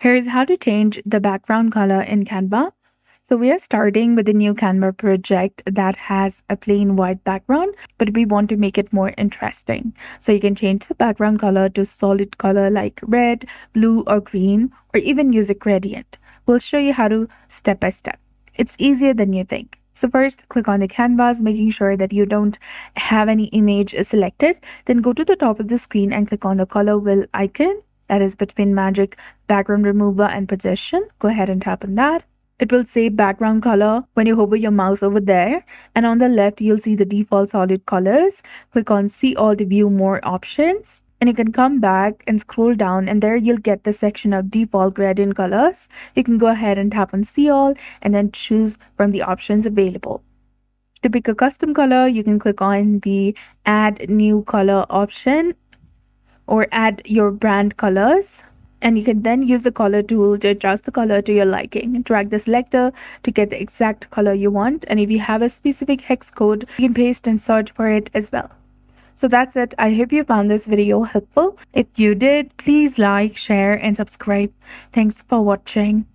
Here's how to change the background color in Canva. So we are starting with a new Canva project that has a plain white background, but we want to make it more interesting. So you can change the background color to solid color like red, blue, or green, or even use a gradient. We'll show you how to step by step. It's easier than you think. So first, click on the canvas, making sure that you don't have any image selected. Then go to the top of the screen and click on the color wheel icon that is between magic, background remover, and position. Go ahead and tap on that. It will say background color when you hover your mouse over there. And on the left, you'll see the default solid colors. Click on see all to view more options. And you can come back and scroll down, and there you'll get the section of default gradient colors. You can go ahead and tap on see all and then choose from the options available. To pick a custom color, you can click on the add new color option or add your brand colors. And you can then use the color tool to adjust the color to your liking. Drag the selector to get the exact color you want. And if you have a specific hex code, you can paste and search for it as well. So that's it. I hope you found this video helpful. If you did, please like, share, and subscribe. Thanks for watching.